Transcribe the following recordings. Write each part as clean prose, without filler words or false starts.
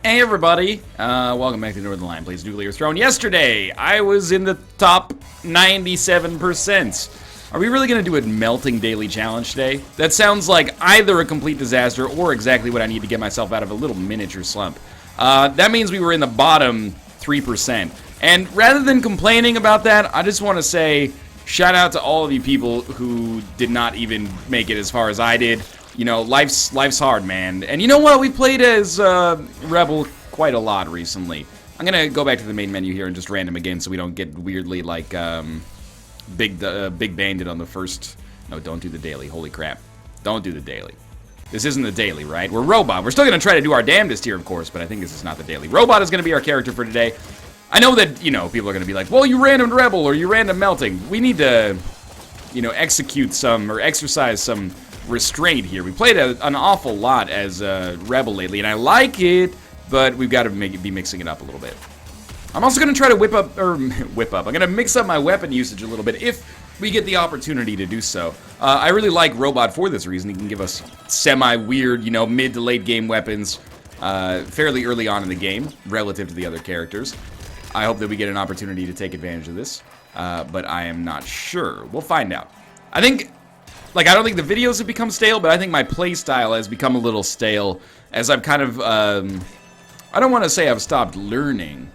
Hey everybody, welcome back to Northernlion Plays Nuclear Throne. Yesterday, I was in the top 97%. Are we really going to do a melting daily challenge today? That sounds like either a complete disaster or exactly what I need to get myself out of a little miniature slump. That means we were in the bottom 3%. And rather than complaining about that, I just want to say shout out to all of you people who did not even make it as far as I did. You know, life's hard, man. And you know what? We played as Rebel quite a lot recently. I'm gonna go back to the main menu here and just random again so we don't get weirdly like Big Bandit on the first. No, don't do the daily. Holy crap. Don't do the daily. This isn't the daily, right? We're Robot. We're still gonna try to do our damnedest here, of course, but I think this is not the daily. Robot is gonna be our character for today. I know that, you know, people are gonna be like, well, you random Rebel or you random melting. We need to, you know, execute some or exercise some restraint here. We played an awful lot as Rebel lately, and I like it, but we've got to be mixing it up a little bit. I'm also going to try to I'm going to mix up my weapon usage a little bit if we get the opportunity to do so. I really like Robot for this reason. He can give us semi-weird, you know, mid to late game weapons fairly early on in the game relative to the other characters. I hope that we get an opportunity to take advantage of this, but I am not sure. We'll find out. I think... Like, I don't think the videos have become stale, but I think my play style has become a little stale as I've kind of, I don't want to say I've stopped learning.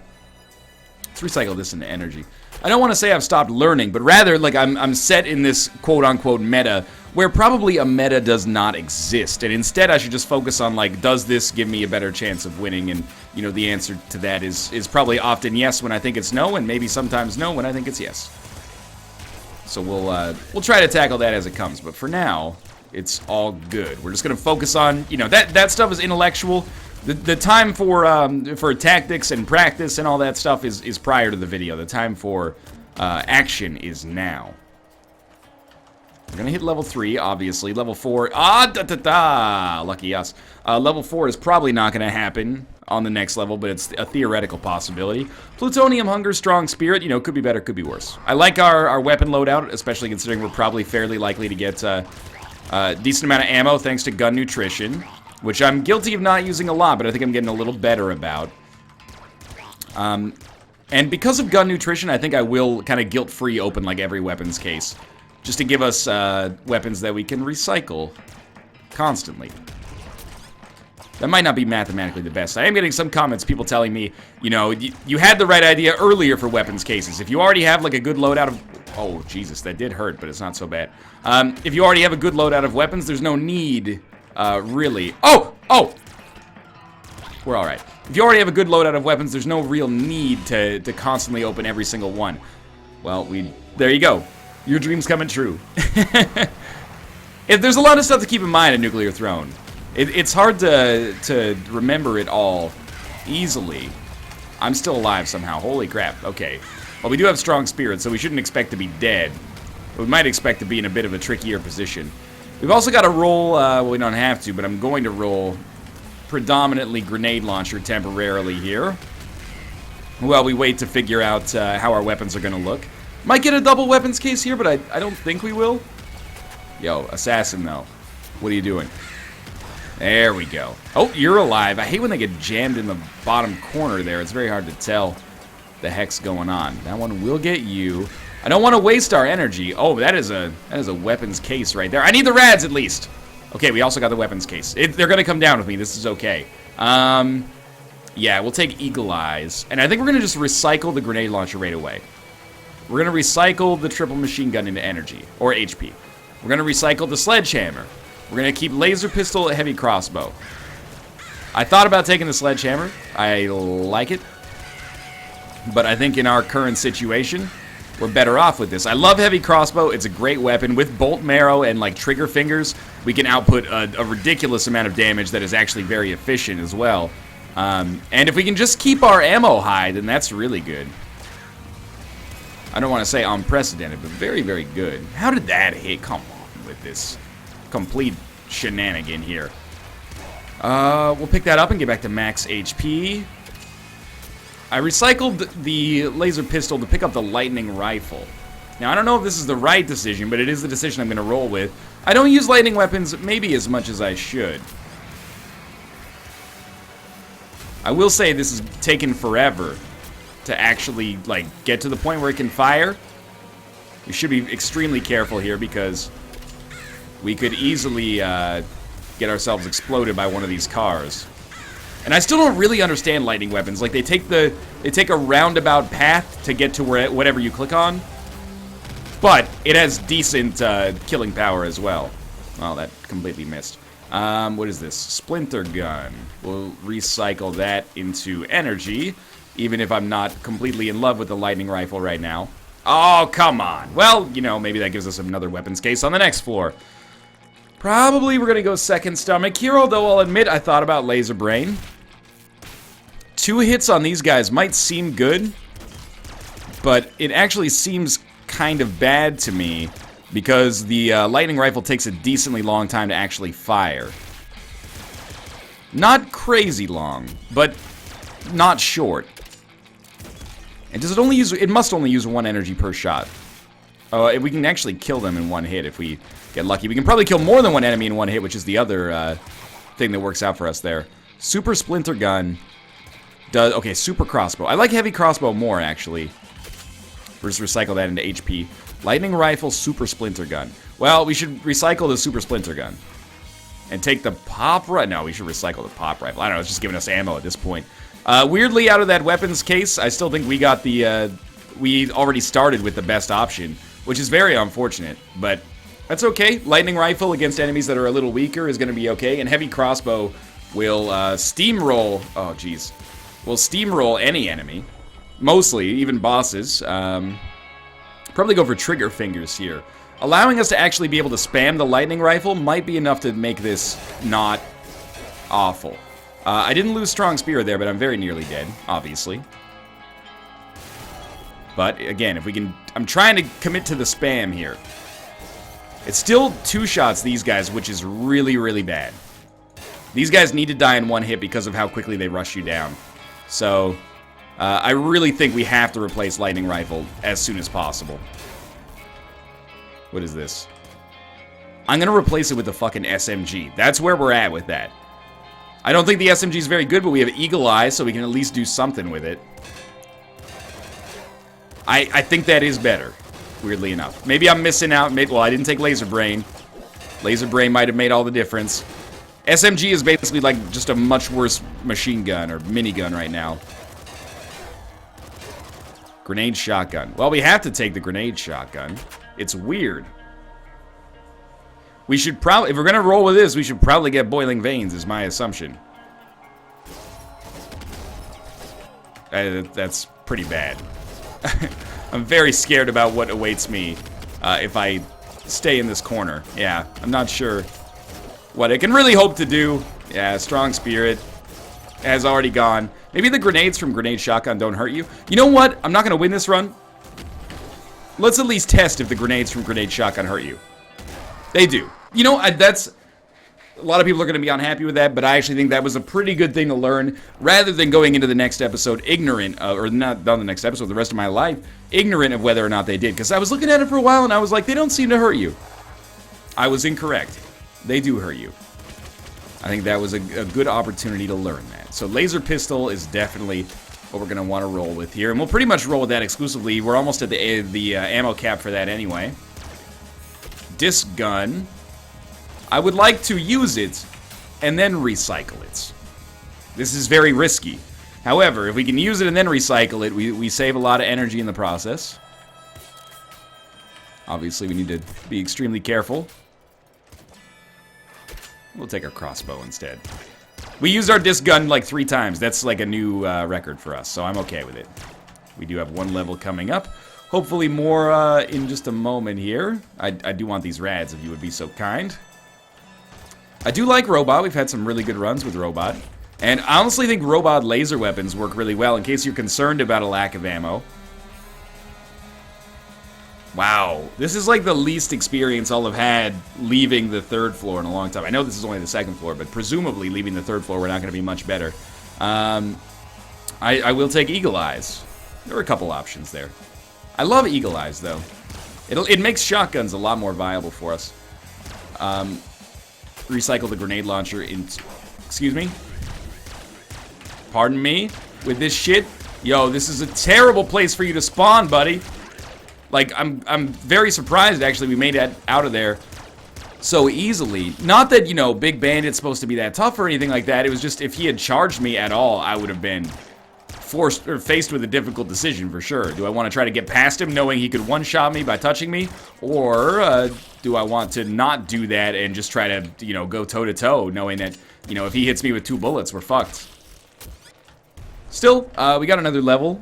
Let's recycle this into energy. I don't want to say I've stopped learning, but rather, like, I'm set in this quote-unquote meta where probably a meta does not exist. And instead, I should just focus on, like, does this give me a better chance of winning? And, you know, the answer to that is probably often yes when I think it's no, and maybe sometimes no when I think it's yes. So we'll try to tackle that as it comes, but for now, it's all good. We're just gonna focus on, you know, that stuff is intellectual. The time for tactics and practice and all that stuff is prior to the video. The time for action is now. We're gonna hit level 3, obviously. Level 4, lucky us. Level 4 is probably not gonna happen on the next level, but it's a theoretical possibility. Plutonium, Hunger, Strong Spirit, you know, could be better, could be worse. I like our weapon loadout, especially considering we're probably fairly likely to get a decent amount of ammo thanks to Gun Nutrition, which I'm guilty of not using a lot, but I think I'm getting a little better about. And because of Gun Nutrition, I think I will kind of guilt-free open like every weapons case, just to give us weapons that we can recycle constantly. That might not be mathematically the best. I am getting some comments, people telling me, you know, you had the right idea earlier for weapons cases. If you already have, like, a good loadout of... Oh, Jesus, that did hurt, but it's not so bad. If you already have a good loadout of weapons, there's no need, really... Oh! We're alright. If you already have a good loadout of weapons, there's no real need to constantly open every single one. Well, there you go. Your dream's coming true. There's a lot of stuff to keep in mind in Nuclear Throne. It's hard to remember it all easily. I'm still alive somehow. Holy crap. Okay. Well, we do have Strong Spirit, so we shouldn't expect to be dead. We might expect to be in a bit of a trickier position. We've also got to roll, well, we don't have to, but I'm going to roll predominantly Grenade Launcher temporarily here, while we wait to figure out how our weapons are going to look. Might get a double weapons case here, but I don't think we will. Yo, Assassin, though. What are you doing? There we go. Oh, you're alive. I hate when they get jammed in the bottom corner there. It's very hard to tell the heck's going on. That one will get you. I don't want to waste our energy. Oh, that is a weapons case right there. I need the rads at least. Okay, we also got the weapons case. They're going to come down with me. This is okay. Yeah, we'll take Eagle Eyes. And I think we're going to just recycle the grenade launcher right away. We're going to recycle the triple machine gun into energy, or HP. We're going to recycle the sledgehammer. We're going to keep laser pistol, heavy crossbow. I thought about taking the sledgehammer. I like it. But I think in our current situation, we're better off with this. I love heavy crossbow. It's a great weapon. With bolt marrow and like trigger fingers, we can output a ridiculous amount of damage that is actually very efficient as well. And if we can just keep our ammo high, then that's really good. I don't want to say unprecedented, but very, very good. How did that hit? Come on with this complete shenanigan here. We'll pick that up and get back to max HP. I recycled the laser pistol to pick up the lightning rifle. Now, I don't know if this is the right decision, but it is the decision I'm going to roll with. I don't use lightning weapons maybe as much as I should. I will say this has taken forever to actually, like, get to the point where it can fire. We should be extremely careful here because we could easily get ourselves exploded by one of these cars. And I still don't really understand lightning weapons. Like, they take a roundabout path to get to whatever you click on. But it has decent killing power as well. Well, that completely missed. What is this? Splinter gun. We'll recycle that into energy, even if I'm not completely in love with the lightning rifle right now. Oh, come on. Well, you know, maybe that gives us another weapons case on the next floor. Probably we're going to go second stomach here, although I'll admit I thought about laser brain. 2 hits on these guys might seem good, but it actually seems kind of bad to me because the lightning rifle takes a decently long time to actually fire. Not crazy long, but not short. And does it only use? It must only use 1 energy per shot. Oh, we can actually kill them in 1 hit if we get lucky. We can probably kill more than 1 enemy in 1 hit, which is the other thing that works out for us there. Super splinter gun does okay. Super crossbow. I like heavy crossbow more actually. We'll just recycle that into HP. Lightning rifle, super splinter gun. Well, we should recycle the super splinter gun and take the pop rifle. No, we should recycle the pop rifle. I don't know. It's just giving us ammo at this point. Weirdly, out of that weapons case, I still think we got the. We already started with the best option, which is very unfortunate, but that's okay. Lightning rifle against enemies that are a little weaker is going to be okay, and heavy crossbow will steamroll. Oh, jeez. Will steamroll any enemy. Mostly, even bosses. Probably go for trigger fingers here. Allowing us to actually be able to spam the lightning rifle might be enough to make this not awful. I didn't lose strong spirit there, but I'm very nearly dead, obviously. But, again, if we can... I'm trying to commit to the spam here. It's still 2 shots, these guys, which is really, really bad. These guys need to die in 1 hit because of how quickly they rush you down. So... I really think we have to replace lightning rifle as soon as possible. What is this? I'm gonna replace it with the fucking SMG. That's where we're at with that. I don't think the SMG is very good, but we have eagle eye, so we can at least do something with it. I think that is better, weirdly enough. Maybe I'm missing out. Well, I didn't take laser brain. Laser brain might have made all the difference. SMG is basically like just a much worse machine gun or minigun right now. Grenade shotgun. Well, we have to take the grenade shotgun. It's weird. We should probably, if we're going to roll with this, we should probably get boiling veins, is my assumption. That's pretty bad. I'm very scared about what awaits me if I stay in this corner. Yeah, I'm not sure what I can really hope to do. Yeah, strong spirit has already gone. Maybe the grenades from grenade shotgun don't hurt you. You know what? I'm not going to win this run. Let's at least test if the grenades from grenade shotgun hurt you. They do. You know, that's... A lot of people are going to be unhappy with that, but I actually think that was a pretty good thing to learn, rather than going into the next episode ignorant, or not the next episode, the rest of my life, ignorant of whether or not they did. Because I was looking at it for a while, and I was like, they don't seem to hurt you. I was incorrect. They do hurt you. I think that was a good opportunity to learn that. So laser pistol is definitely what we're going to want to roll with here. And we'll pretty much roll with that exclusively. We're almost at the ammo cap for that anyway. Disc gun. I would like to use it and then recycle it. This is very risky. However, if we can use it and then recycle it, we save a lot of energy in the process. Obviously, we need to be extremely careful. We'll take our crossbow instead. We used our disc gun like 3 times. That's like a new record for us, so I'm okay with it. We do have 1 level coming up. Hopefully more in just a moment here. I do want these rads, if you would be so kind. I do like robot. We've had some really good runs with robot. And I honestly think robot laser weapons work really well in case you're concerned about a lack of ammo. Wow, this is like the least experience I'll have had leaving the 3rd floor in a long time. I know this is only the 2nd floor, but presumably leaving the 3rd floor we're not going to be much better. I will take eagle eyes. There are a couple options there. I love eagle eyes though. It makes shotguns a lot more viable for us. Recycle the grenade launcher in... Excuse me? Pardon me? With this shit? Yo, this is a terrible place for you to spawn, buddy. Like, I'm very surprised, actually, we made it out of there so easily. Not that, you know, Big Bandit's supposed to be that tough or anything like that. It was just, if he had charged me at all, I would have been forced or faced with a difficult decision for sure. Do I want to try to get past him knowing he could one-shot me by touching me? Or do I want to not do that and just try to, you know, go toe-to-toe knowing that, you know, if he hits me with 2 bullets, we're fucked. Still, we got another level.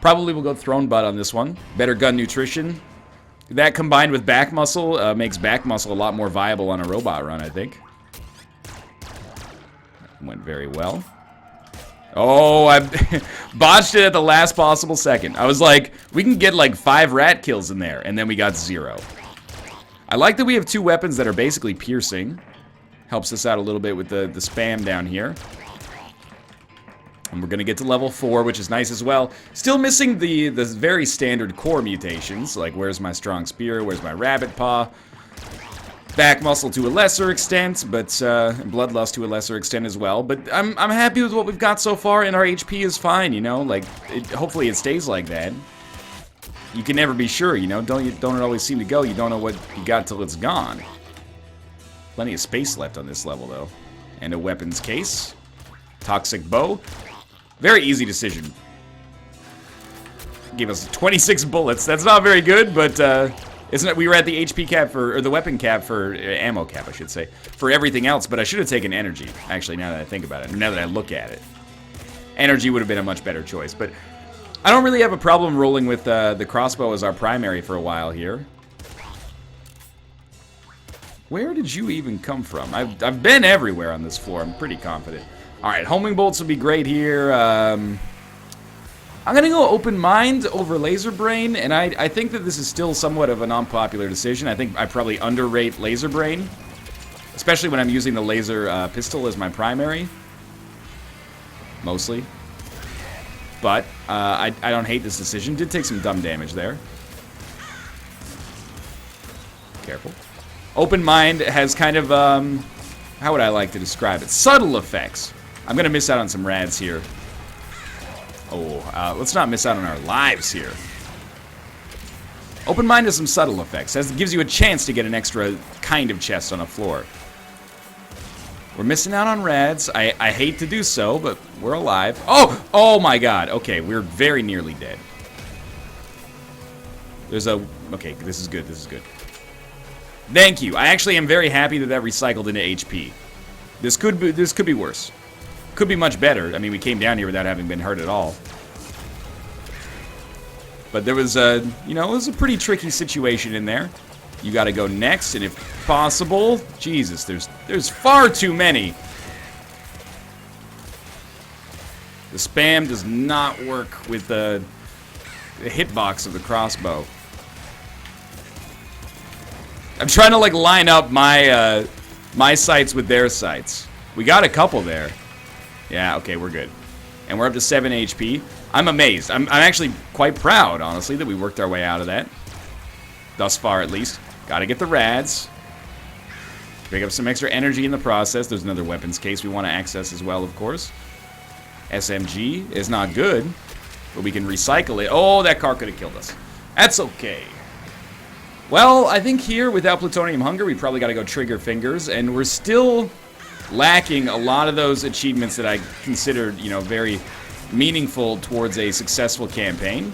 Probably we'll go Throne Butt on this one. Better gun nutrition. That combined with back muscle makes back muscle a lot more viable on a robot run, I think. Went very well. Oh, I botched it at the last possible second. I was like, we can get like 5 rat kills in there, and then we got 0. I like that we have 2 weapons that are basically piercing. Helps us out a little bit with the spam down here. And we're going to get to level 4, which is nice as well. Still missing the very standard core mutations, like where's my strong spear, where's my rabbit paw. Back muscle to a lesser extent, but bloodlust to a lesser extent as well. But I'm happy with what we've got so far, and our HP is fine, you know? Like, hopefully it stays like that. You can never be sure, you know? Don't it always seem to go? You don't know what you got till it's gone. Plenty of space left on this level, though. And a weapons case. Toxic bow. Very easy decision. Gave us 26 bullets. That's not very good, but isn't it? We were at the HP cap or the weapon cap for ammo cap, I should say, for everything else. But I should have taken energy. Actually, now that I think about it, now that I look at it, energy would have been a much better choice. But I don't really have a problem rolling with the crossbow as our primary for a while here. Where did you even come from? I've been everywhere on this floor. I'm pretty confident. Alright, homing bolts would be great here. I'm going to go open mind over laser brain, and I think that this is still somewhat of an unpopular decision. I think I probably underrate laser brain, especially when I'm using the laser pistol as my primary. Mostly. But I don't hate this decision. Did take some dumb damage there. Careful. Open mind has kind of, how would I like to describe it? Subtle effects. I'm going to miss out on some rads here. Oh, let's not miss out on our lives here. Open mind has some subtle effects. It gives you a chance to get an extra kind of chest on a floor. We're missing out on rads. I hate to do so, but we're alive. Oh my god. Okay, we're very nearly dead. There's a... Okay, this is good. This is good. Thank you. I actually am very happy that that recycled into HP. This could be worse. Could be much better. I mean, we came down here without having been hurt at all. But there was a, you know, it was a pretty tricky situation in there. You got to go next, and if possible, Jesus, there's far too many. The spam does not work with the hitbox of the crossbow. I'm trying to like line up my my sights with their sights. We got a couple there. Yeah, okay, we're good. And we're up to 7 HP. I'm amazed. I'm actually quite proud, honestly, that we worked our way out of that. Thus far, at least. Gotta get the rads. Pick up some extra energy in the process. There's another weapons case we want to access as well, of course. SMG is not good, but we can recycle it. Oh, that car could have killed us. That's okay. Well, I think here, without plutonium hunger, we probably got to go trigger fingers, and we're still lacking a lot of those achievements that I considered, you know, very meaningful towards a successful campaign.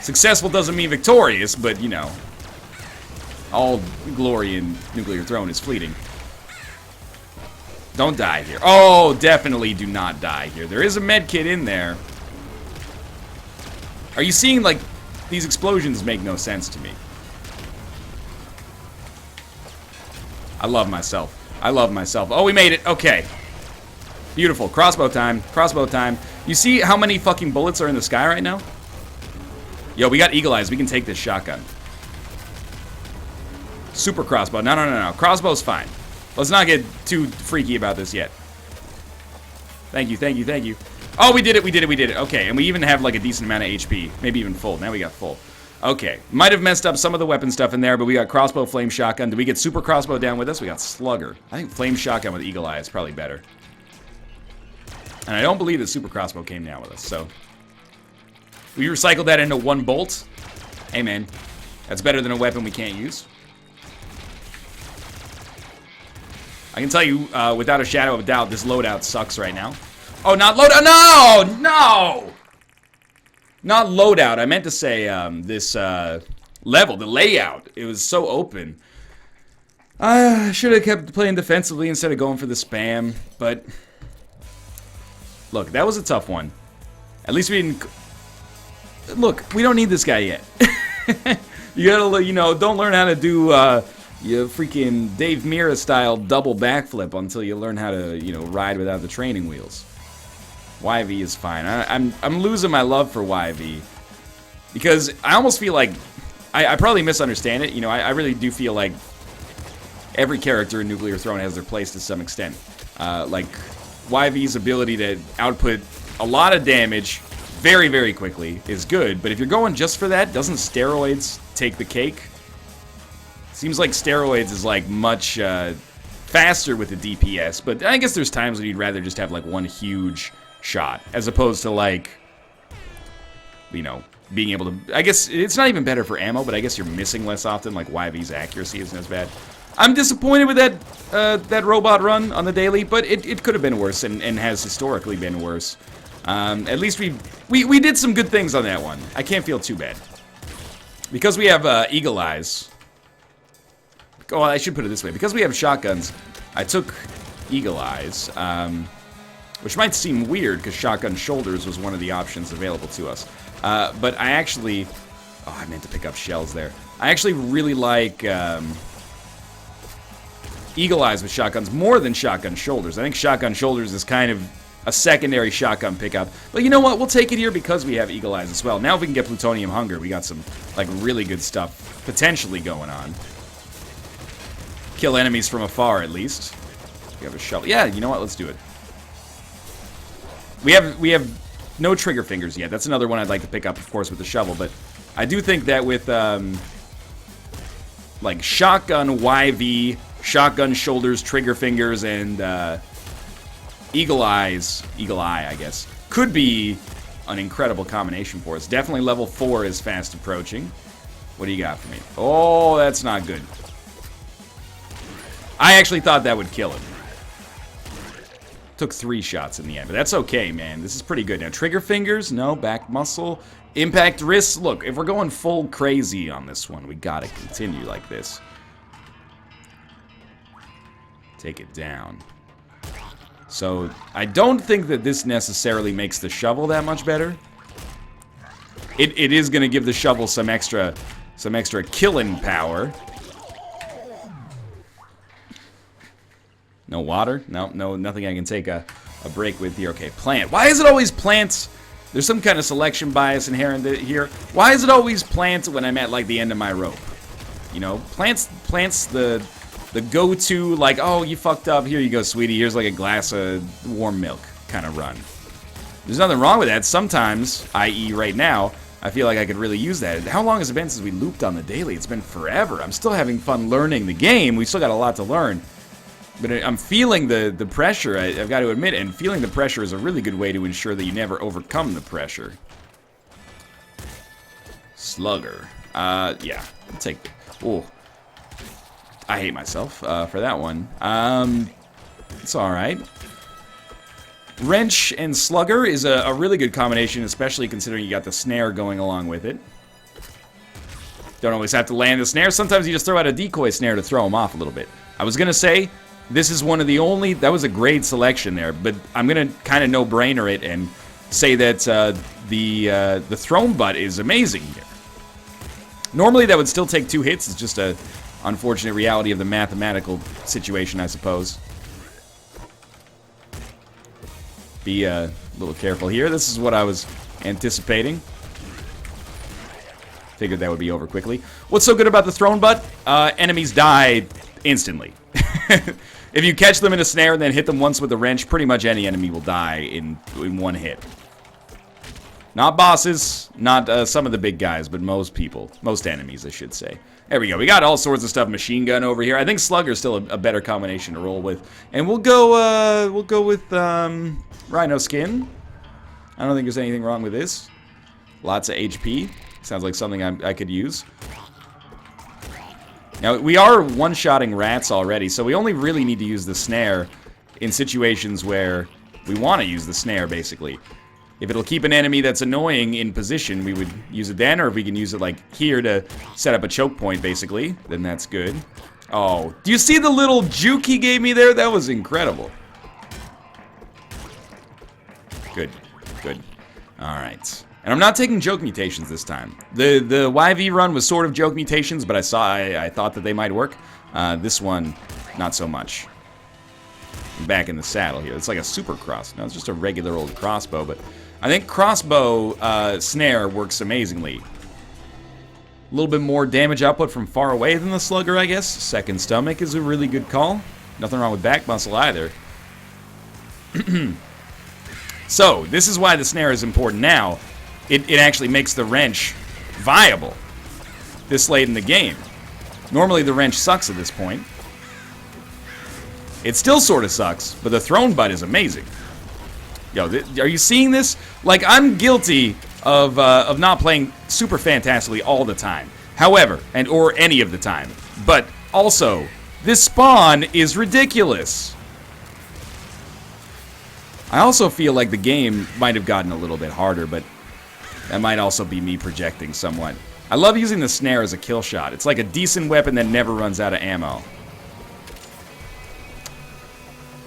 Successful doesn't mean victorious, but, you know, all glory in Nuclear Throne is fleeting. Don't die here. Oh, definitely do not die here. There is a med kit in there. Are you seeing, like, these explosions make no sense to me. I love myself. I love myself. Oh, we made it. Okay. Beautiful. Crossbow time. Crossbow time. You see how many fucking bullets are in the sky right now? Yo, we got eagle eyes. We can take this shotgun. Super crossbow. No. Crossbow's fine. Let's not get too freaky about this yet. Thank you. Oh, we did it. Okay, and we even have like a decent amount of HP. Maybe even full. Now we got full. Okay. Might have messed up some of the weapon stuff in there, but we got crossbow, flame shotgun. Did we get super crossbow down with us? We got slugger. I think flame shotgun with eagle eye is probably better. And I don't believe the super crossbow came down with us, so... We recycled that into 1 bolt. Hey, man. That's better than a weapon we can't use. I can tell you, without a shadow of a doubt, this loadout sucks right now. Oh, not loadout. No! No! Not loadout. I meant to say this level, the layout. It was so open. I should have kept playing defensively instead of going for the spam. But, look, that was a tough one. At least we didn't... Look, we don't need this guy yet. You gotta, you know, don't learn how to do your freaking Dave Mirra style double backflip until you learn how to, you know, ride without the training wheels. YV is fine. I'm losing my love for YV because I almost feel like I probably misunderstand it. You know, I really do feel like every character in Nuclear Throne has their place to some extent. Like YV's ability to output a lot of damage very, very quickly is good, but if you're going just for that, doesn't steroids take the cake? Seems like steroids is like much faster with the DPS, but I guess there's times when you'd rather just have like one huge shot, as opposed to like, you know, being able to... I guess it's not even better for ammo, but I guess you're missing less often, like YV's accuracy isn't as bad. I'm disappointed with that robot run on the daily, but it could have been worse and has historically been worse. At least we did some good things on that one. I can't feel too bad. Because we have Eagle Eyes. Oh, I should put it this way. Because we have shotguns, I took Eagle Eyes, which might seem weird because Shotgun Shoulders was one of the options available to us. But I actually... Oh, I meant to pick up shells there. I actually really like Eagle Eyes with shotguns more than Shotgun Shoulders. I think Shotgun Shoulders is kind of a secondary shotgun pickup. But you know what? We'll take it here because we have Eagle Eyes as well. Now if we can get Plutonium Hunger, we got some, like, really good stuff potentially going on. Kill enemies from afar, at least. We have a shovel. Yeah, you know what? Let's do it. We have no trigger fingers yet. That's another one I'd like to pick up, of course, with the shovel. But I do think that with, like, Shotgun YV, Shotgun Shoulders, Trigger Fingers, and, Eagle Eye, I guess, could be an incredible combination for us. Definitely level 4 is fast approaching. What do you got for me? Oh, that's not good. I actually thought that would kill him. Took 3 shots in the end, but that's okay, man. This is pretty good. Now, Trigger Fingers, no. Back Muscle. Impact Wrists. Look, if we're going full crazy on this one, we gotta continue like this. Take it down. So, I don't think that this necessarily makes the shovel that much better. It is going to give the shovel some extra killing power. No water? No, nothing I can take a break with here. Okay, plant. Why is it always plants? There's some kind of selection bias inherent here. Why is it always plants when I'm at, like, the end of my rope? You know, plants the go-to, like, oh, you fucked up, here you go, sweetie, here's like a glass of warm milk kind of run. There's nothing wrong with that. Sometimes, i.e. right now, I feel like I could really use that. How long has it been since we looped on the daily? It's been forever. I'm still having fun learning the game. We still got a lot to learn. But I'm feeling the pressure, I've got to admit, and feeling the pressure is a really good way to ensure that you never overcome the pressure. Slugger. Yeah, I'll take it. Oh. I hate myself for that one. It's alright. Wrench and Slugger is a really good combination, especially considering you got the snare going along with it. Don't always have to land the snare. Sometimes you just throw out a decoy snare to throw them off a little bit. I was going to say, this is one of the only... That was a great selection there, but I'm going to kind of no-brainer it and say that the thrown butt is amazing here. Normally that would still take 2 hits. It's just a... unfortunate reality of the mathematical situation, I suppose. Be a little careful here. This is what I was anticipating. Figured that would be over quickly. What's so good about the thrown butt? Enemies die instantly. If you catch them in a snare and then hit them once with a wrench, pretty much any enemy will die in one hit. Not bosses, not some of the big guys, but most people. Most enemies, I should say. There we go. We got all sorts of stuff. Machine gun over here. I think Slugger's still a better combination to roll with. And we'll go with Rhino Skin. I don't think there's anything wrong with this. Lots of HP. Sounds like something I could use. Now, we are one-shotting rats already, so we only really need to use the snare in situations where we want to use the snare, basically. If it'll keep an enemy that's annoying in position, we would use it then, or if we can use it, like, here to set up a choke point, basically, then that's good. Oh, do you see the little juke he gave me there? That was incredible. Good, good. Alright. And I'm not taking joke mutations this time. The YV run was sort of joke mutations, but I thought that they might work. This one, not so much. I'm back in the saddle here. It's like a super cross. No, it's just a regular old crossbow, but I think crossbow snare works amazingly. A little bit more damage output from far away than the slugger, I guess. Second stomach is a really good call. Nothing wrong with back muscle either. So, this is why the snare is important now. It actually makes the wrench viable this late in the game. Normally the wrench sucks at this point. It still sort of sucks, but the thrown butt is amazing. Yo, are you seeing this? Like, I'm guilty of not playing super fantastically all the time. However, or any of the time. But also, this spawn is ridiculous. I also feel like the game might have gotten a little bit harder, but that might also be me projecting somewhat. I love using the snare as a kill shot. It's like a decent weapon that never runs out of ammo.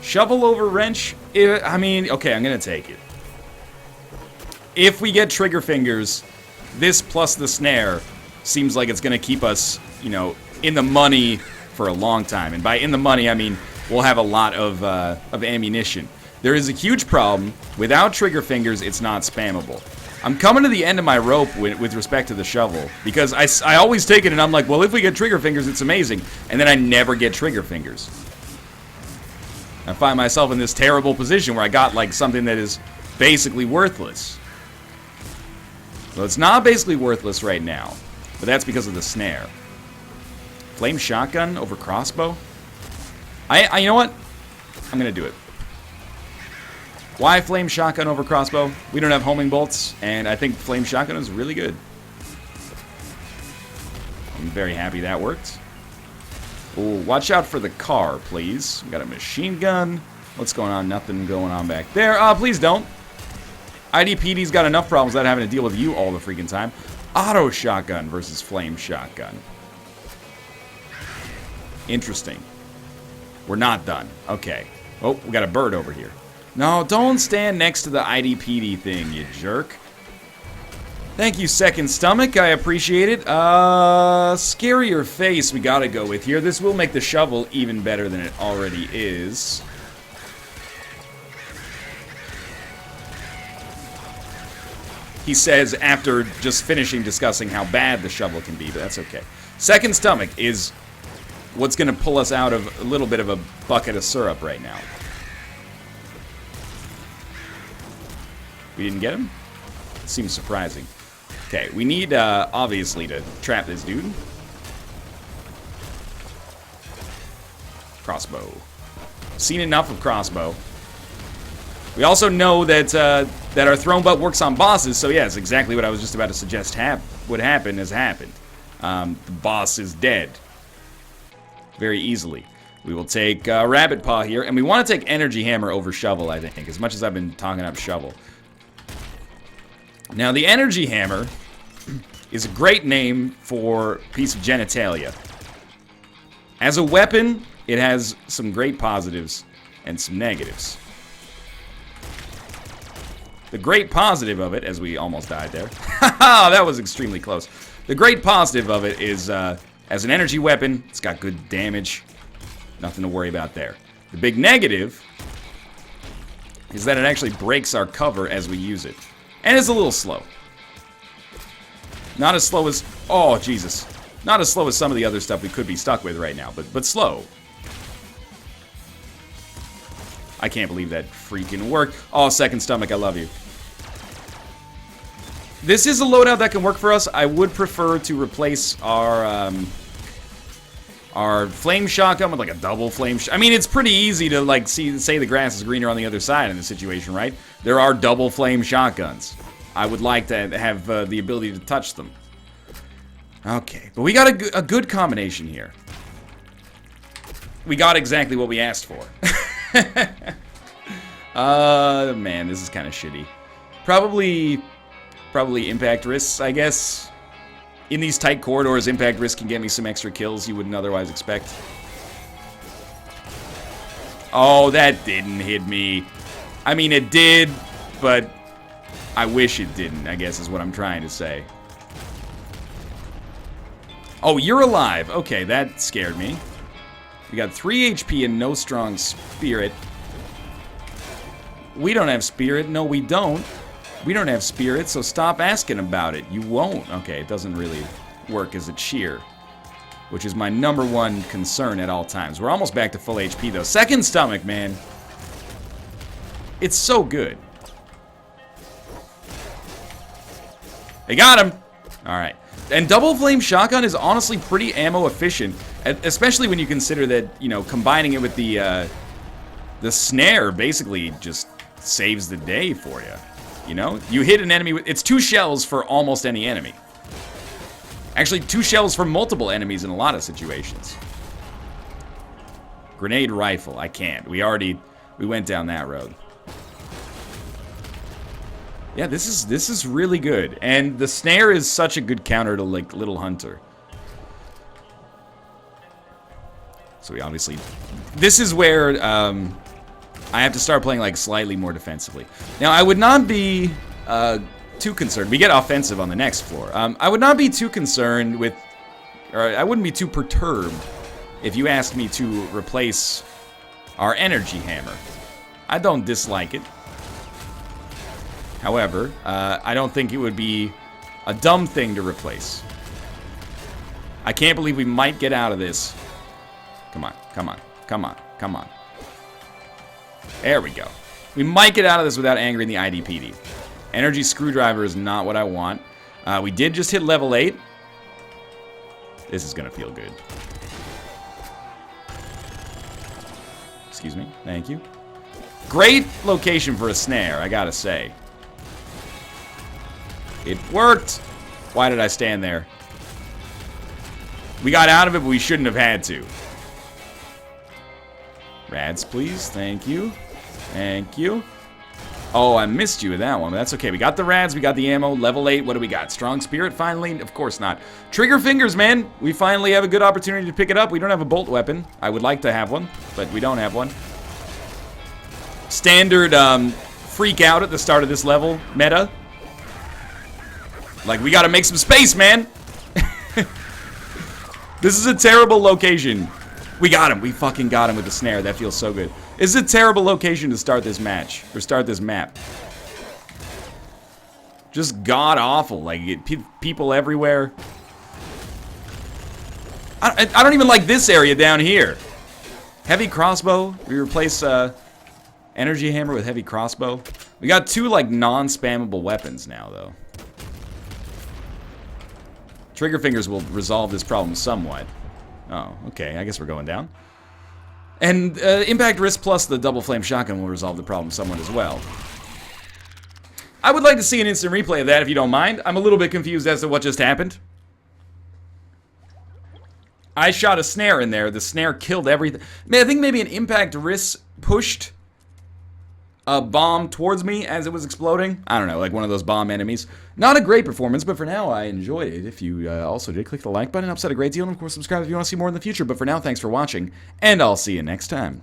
Shovel over wrench? I mean, okay, I'm going to take it. If we get trigger fingers, this plus the snare seems like it's going to keep us, you know, in the money for a long time. And by in the money, I mean we'll have a lot of ammunition. There is a huge problem. Without trigger fingers, it's not spammable. I'm coming to the end of my rope with respect to the shovel, because I always take it and I'm like, well, if we get trigger fingers, it's amazing. And then I never get trigger fingers. I find myself in this terrible position where I got, like, something that is basically worthless. So it's not basically worthless right now, but that's because of the snare. Flame shotgun over crossbow? You know what? I'm going to do it. Why flame shotgun over crossbow? We don't have homing bolts, and I think flame shotgun is really good. I'm very happy that worked. Ooh, watch out for the car, please. We got a machine gun. What's going on? Nothing going on back there. Please don't. IDPD's got enough problems without having to deal with you all the freaking time. Auto shotgun versus flame shotgun. Interesting. We're not done. Okay. Oh, we got a bird over here. No, don't stand next to the IDPD thing, you jerk. Thank you, Second Stomach. I appreciate it. Scarier face we gotta go with here. This will make the shovel even better than it already is. He says after just finishing discussing how bad the shovel can be, but that's okay. Second Stomach is what's gonna pull us out of a little bit of a bucket of syrup right now. We didn't get him? Seems surprising. Okay, we need, obviously, to trap this dude. Crossbow. Seen enough of crossbow. We also know that that our thrown butt works on bosses, so yeah, it's exactly what I was just about to suggest would happen has happened. The boss is dead. Very easily. We will take Rabbit Paw here, and we want to take Energy Hammer over Shovel, I think, as much as I've been talking up Shovel. Now, the Energy Hammer is a great name for a piece of genitalia. As a weapon, it has some great positives and some negatives. The great positive of it, as we almost died there, that was extremely close. The great positive of it is, as an energy weapon, it's got good damage. Nothing to worry about there. The big negative is that it actually breaks our cover as we use it. And it's a little slow. Not as slow as... Oh, Jesus. Not as slow as some of the other stuff we could be stuck with right now, but slow. I can't believe that freaking worked. Oh, Second Stomach, I love you. This is a loadout that can work for us. I would prefer to replace our Our flame shotgun with like a double flame I mean, it's pretty easy to like say the grass is greener on the other side in this situation, right? There are double flame shotguns. I would like to have the ability to touch them. Okay, but we got a good combination here. We got exactly what we asked for. Man, this is kind of shitty. Probably impact risks, I guess. In these tight corridors, impact risk can get me some extra kills you wouldn't otherwise expect. Oh, that didn't hit me. I mean, it did, but I wish it didn't, I guess is what I'm trying to say. Oh, you're alive. Okay, that scared me. We got 3 HP and no strong spirit. We don't have spirit. No, we don't. We don't have spirit, so stop asking about it. You won't. Okay, it doesn't really work as a cheer, which is my #1 concern at all times. We're almost back to full HP, though. Second stomach, man. It's so good. They got him. All right. And double flame shotgun is honestly pretty ammo efficient, especially when you consider that, you know, combining it with the snare basically just saves the day for you. You know, you hit an enemy with, it's 2 shells for almost any enemy. Actually, 2 shells for multiple enemies in a lot of situations. Grenade rifle, I can't. We went down that road. Yeah, this is really good. And the snare is such a good counter to, like, Little Hunter. So we obviously, this is where, I have to start playing, like, slightly more defensively. Now, I would not be too concerned. We get offensive on the next floor. I would not be too concerned with, or I wouldn't be too perturbed if you asked me to replace our energy hammer. I don't dislike it. However, I don't think it would be a dumb thing to replace. I can't believe we might get out of this. Come on, come on, come on, come on. There we go. We might get out of this without angering the IDPD. Energy screwdriver is not what I want. We did just hit level 8. This is gonna feel good. Excuse me. Thank you. Great location for a snare, I gotta say. It worked. Why did I stand there? We got out of it, but we shouldn't have had to. Rads, please. Thank you. Thank you. Oh, I missed you with that one. But that's okay. We got the rads. We got the ammo. Level 8. What do we got? Strong spirit, finally? Of course not. Trigger fingers, man. We finally have a good opportunity to pick it up. We don't have a bolt weapon. I would like to have one, but we don't have one. Standard freak out at the start of this level meta. Like, we gotta make some space, man. This is a terrible location. We got him. We fucking got him with the snare. That feels so good. This is a terrible location to start this match. Or start this map. Just god-awful. Like, people everywhere. I don't even like this area down here. Heavy crossbow. We replace energy hammer with heavy crossbow. We got 2, like, non-spammable weapons now, though. Trigger fingers will resolve this problem somewhat. Oh, okay. I guess we're going down. And impact risk plus the double flame shotgun will resolve the problem somewhat as well. I would like to see an instant replay of that if you don't mind. I'm a little bit confused as to what just happened. I shot a snare in there. The snare killed everything. Man, I think maybe an impact risk pushed a bomb towards me as it was exploding. I don't know, like one of those bomb enemies. Not a great performance, but for now, I enjoyed it. If you also did, click the like button. It helps out a great deal. And of course, subscribe if you want to see more in the future. But for now, thanks for watching, and I'll see you next time.